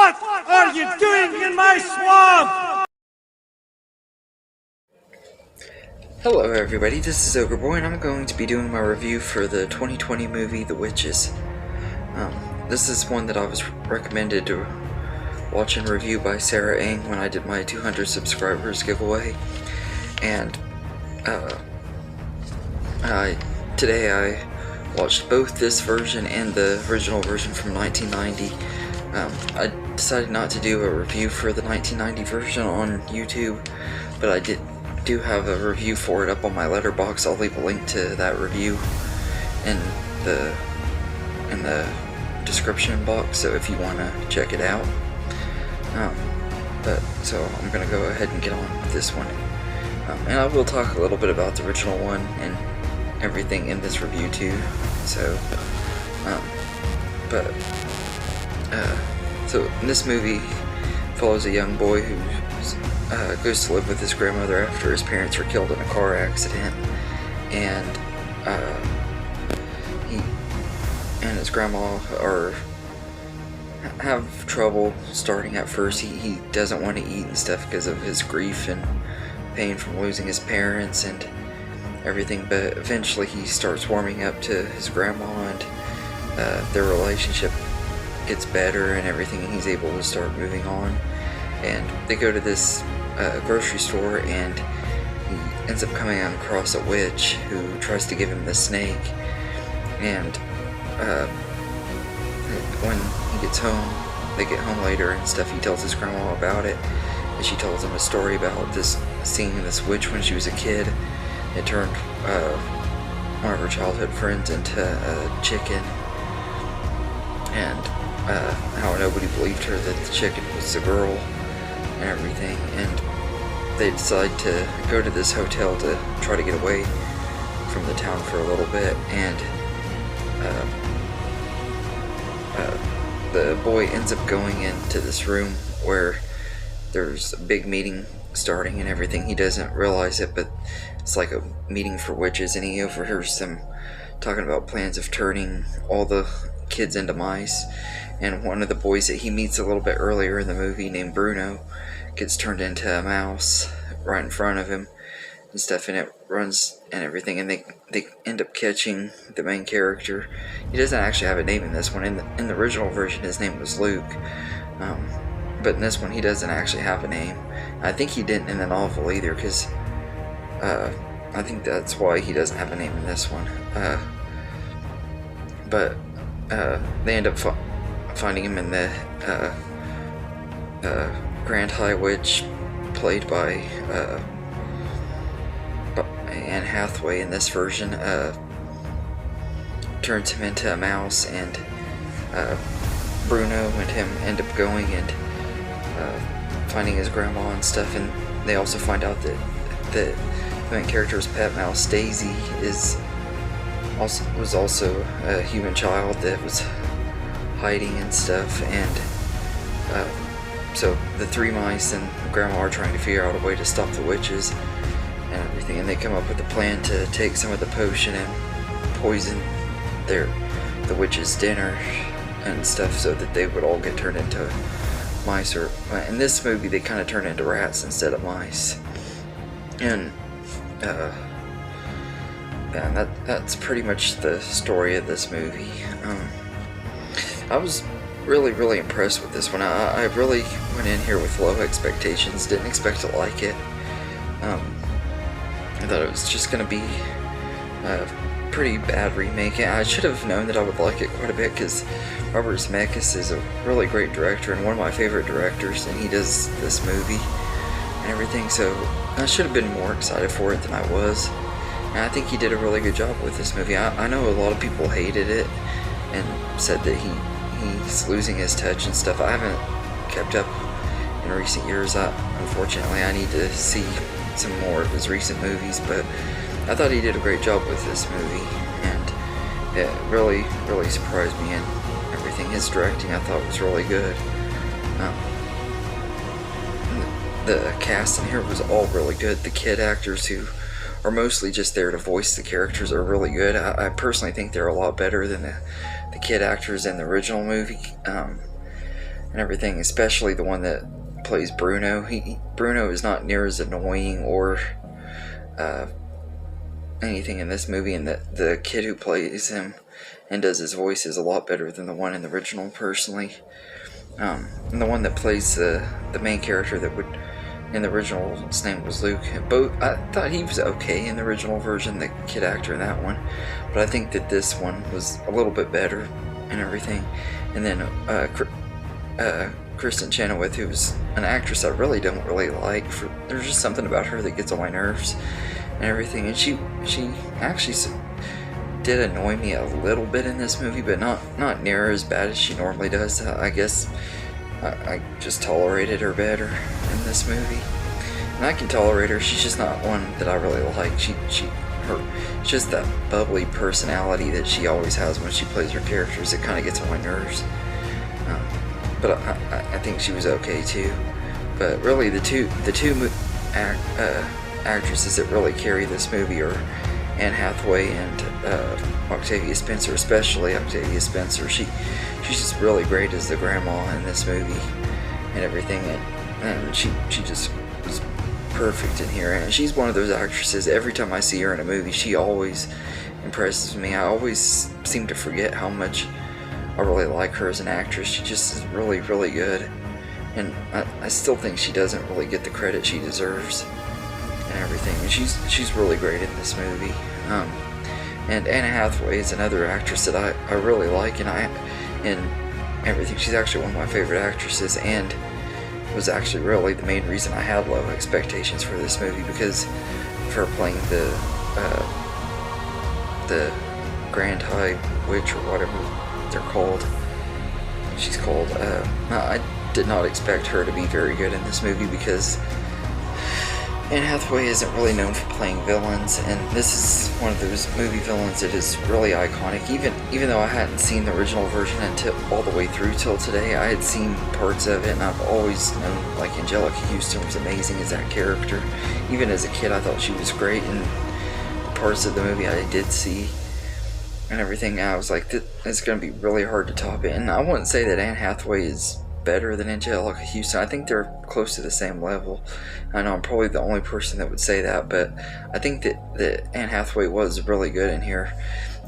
What are you doing in my swamp? Hello everybody, this is Ogre Boy, and I'm going to be doing my review for the 2020 movie, The Witches. This is one that I was recommended to watch and review by Sarah Ng when I did my 200 subscribers giveaway. And today I watched both this version and the original version from 1990. I decided not to do a review for the 1990 version on YouTube, but I do have a review for it up on my letterbox. I'll leave a link to that review in the description box, so if you want to check it out. So I'm gonna go ahead and get on with this one, and I will talk a little bit about the original one and everything in this review too. So so this movie follows a young boy who goes to live with his grandmother after his parents were killed in a car accident, and he and his grandma have trouble starting at first. He doesn't want to eat and stuff because of his grief and pain from losing his parents and everything, but eventually he starts warming up to his grandma, and their relationship gets better and everything, and he's able to start moving on. And they go to this grocery store, and he ends up coming across a witch who tries to give him the snake. And when he gets home, they get home later and stuff, he tells his grandma about it, and she tells him a story about seeing this witch when she was a kid. It turned one of her childhood friends into a chicken, and how nobody believed her that the chicken was a girl and everything. And they decide to go to this hotel to try to get away from the town for a little bit, and the boy ends up going into this room where there's a big meeting starting and everything. He doesn't realize it, but it's like a meeting for witches, and he overhears them talking about plans of turning all the kids into mice. And one of the boys that he meets a little bit earlier in the movie, named Bruno, gets turned into a mouse right in front of him and stuff, and it runs and everything, and they end up catching the main character. He doesn't actually have a name in this one. In the original version, his name was Luke, but in this one he doesn't actually have a name. I think he didn't in the novel either, because I think that's why he doesn't have a name in this one. But they end up finding him in the Grand High Witch, played by Anne Hathaway in this version, turns him into a mouse, and Bruno and him end up going and finding his grandma and stuff. And they also find out that the main character's pet mouse, Daisy, was also a human child that was hiding and stuff. And so the three mice and grandma are trying to figure out a way to stop the witches and everything, and they come up with a plan to take some of the potion and poison the witches' dinner and stuff, so that they would all get turned into mice. Or in this movie they kind of turn into rats instead of mice. And that's pretty much the story of this movie. I was really impressed with this one. I really went in here with low expectations, didn't expect to like it. I thought it was just going to be a pretty bad remake. I should have known that I would like it quite a bit, because Robert Zemeckis is a really great director and one of my favorite directors, and he does this movie and everything, so I should have been more excited for it than I was. And I think he did a really good job with this movie. I know a lot of people hated it and said that he's losing his touch and stuff. I haven't kept up in recent years. Unfortunately, I need to see some more of his recent movies, but I thought he did a great job with this movie, and it really surprised me and everything. His directing, I thought, was really good. The cast in here was all really good. The kid actors, who are mostly just there to voice the characters, are really good. I personally think they're a lot better than the kid actors in the original movie. And and everything, especially the one that plays Bruno. Bruno is not near as annoying or anything in this movie, and the kid who plays him and does his voice is a lot better than the one in the original, personally. And the one that plays the main character that would in the original, his name was Luke. I thought he was okay in the original version, the kid actor in that one, but I think that this one was a little bit better and everything. And then Kristen Chenoweth, who's an actress I really don't really like. There's just something about her that gets on my nerves and everything. And she actually did annoy me a little bit in this movie, but not near as bad as she normally does. I guess I just tolerated her better in this movie, and I can tolerate her. She's just not one that I really like. It's just that bubbly personality that she always has when she plays her characters. It kind of gets on my nerves. But I think she was okay too. But really, the two actresses that really carry this movie are Anne Hathaway and Octavia Spencer, especially Octavia Spencer. She's just really great as the grandma in this movie and everything, and she just was perfect in here. And she's one of those actresses, every time I see her in a movie, she always impresses me. I always seem to forget how much I really like her as an actress. She just is really, really good, and I still think she doesn't really get the credit she deserves and everything, and she's really great in this movie. And Anna Hathaway is another actress that I really like, and everything. She's actually one of my favorite actresses, and was actually really the main reason I had low expectations for this movie, because of her playing the Grand High Witch, or whatever they're called. She's called. I did not expect her to be very good in this movie, because Anne Hathaway isn't really known for playing villains, and this is one of those movie villains that is really iconic. Even though I hadn't seen the original version until all the way through till today, I had seen parts of it, and I've always known like Angelica Houston was amazing as that character. Even as a kid, I thought she was great in the parts of the movie I did see and everything. I was like, it's going to be really hard to top it, and I wouldn't say that Anne Hathaway is better than Angelica Houston. I think they're close to the same level. I know I'm probably the only person that would say that, but I think that Anne Hathaway was really good in here,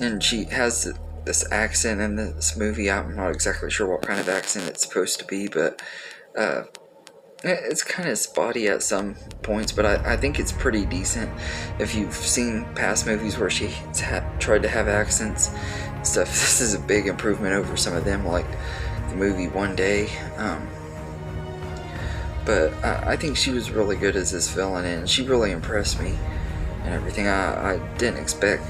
and she has this accent in this movie. I'm not exactly sure what kind of accent it's supposed to be, but it's kind of spotty at some points, but I think it's pretty decent. If you've seen past movies where she's tried to have accents and stuff, this is a big improvement over some of them, like the movie One Day. But I think she was really good as this villain, and she really impressed me and everything. I didn't expect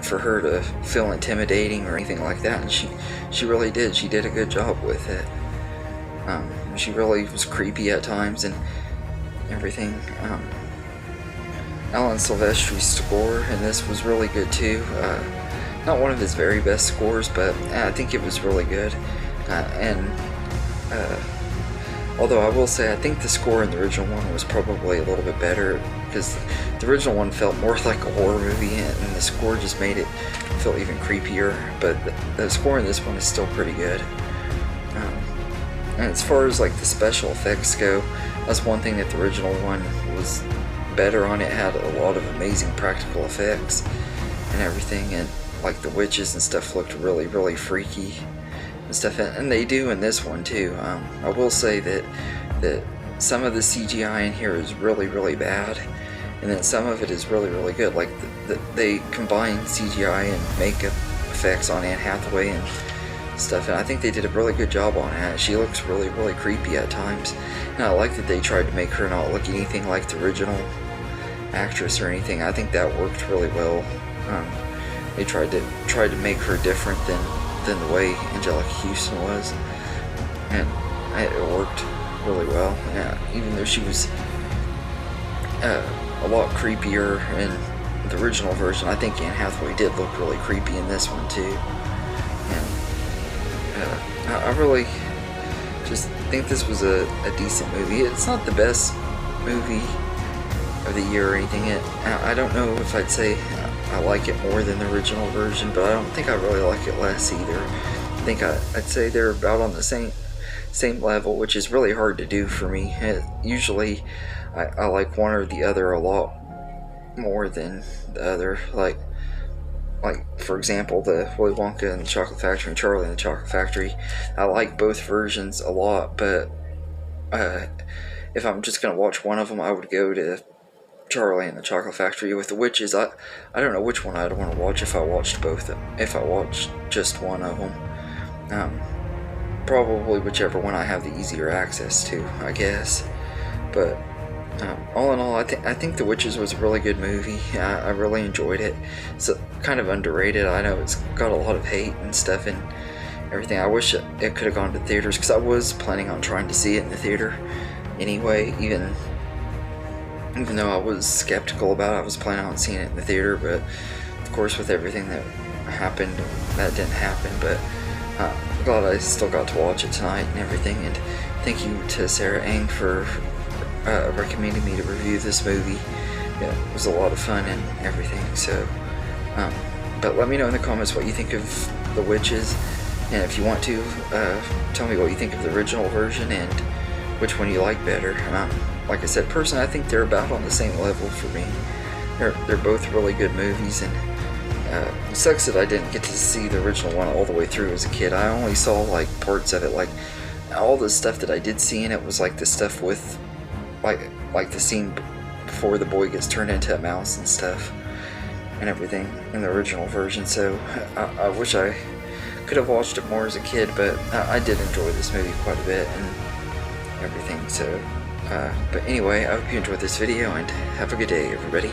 for her to feel intimidating or anything like that, and she really did. She did a good job with it. She really was creepy at times and everything. Alan Silvestri's score in this was really good too. Not one of his very best scores, but I think it was really good. Although I will say I think the score in the original one was probably a little bit better, because the original one felt more like a horror movie, and the score just made it feel even creepier. But the score in this one is still pretty good. And as far as like the special effects go, that's one thing that the original one was better on. It had a lot of amazing practical effects and everything, and like the witches and stuff looked really, really freaky and stuff, and they do in this one too. I will say that some of the CGI in here is really, really bad, and then some of it is really, really good. Like they combine CGI and makeup effects on Anne Hathaway and stuff, and I think they did a really good job on it. She looks really, really creepy at times, and I like that they tried to make her not look anything like the original actress or anything. I think that worked really well. They tried to make her different than the way Angelica Houston was, and it worked really well. Yeah, even though she was a lot creepier in the original version, I think Anne Hathaway did look really creepy in this one too. And I really just think this was a decent movie. It's not the best movie of the year or anything. I don't know if I'd say I like it more than the original version, but I don't think I really like it less either. I think I'd say they're about on the same same level, which is really hard to do for me. Usually I like one or the other a lot more than the other. Like for example, the Willy Wonka and the Chocolate Factory and Charlie and the Chocolate Factory. I like both versions a lot, but if I'm just gonna watch one of them, I would go to Charlie and the Chocolate Factory. With the witches, I don't know which one I'd want to watch if I watched both. If I watched just one of them, probably whichever one I have the easier access to, I guess. But all in all, I think The Witches was a really good movie. I really enjoyed it. It's kind of underrated. I know it's got a lot of hate and stuff and everything. I wish it could have gone to theaters, because I was planning on trying to see it in the theater anyway. Even though I was skeptical about it, I was planning on seeing it in the theater. But of course, with everything that happened, that didn't happen. But I'm glad I still got to watch it tonight and everything. And thank you to Sarah Ang for recommending me to review this movie. Yeah, it was a lot of fun and everything. So, but let me know in the comments what you think of The Witches, and if you want to, tell me what you think of the original version and which one you like better. Like I said, personally, I think they're about on the same level for me. They're both really good movies, and it sucks that I didn't get to see the original one all the way through as a kid. I only saw like parts of it. Like all the stuff that I did see in it was like the stuff with like the scene before the boy gets turned into a mouse and stuff and everything in the original version. So I wish I could have watched it more as a kid, but I did enjoy this movie quite a bit and everything. So but anyway, I hope you enjoyed this video, and have a good day, everybody.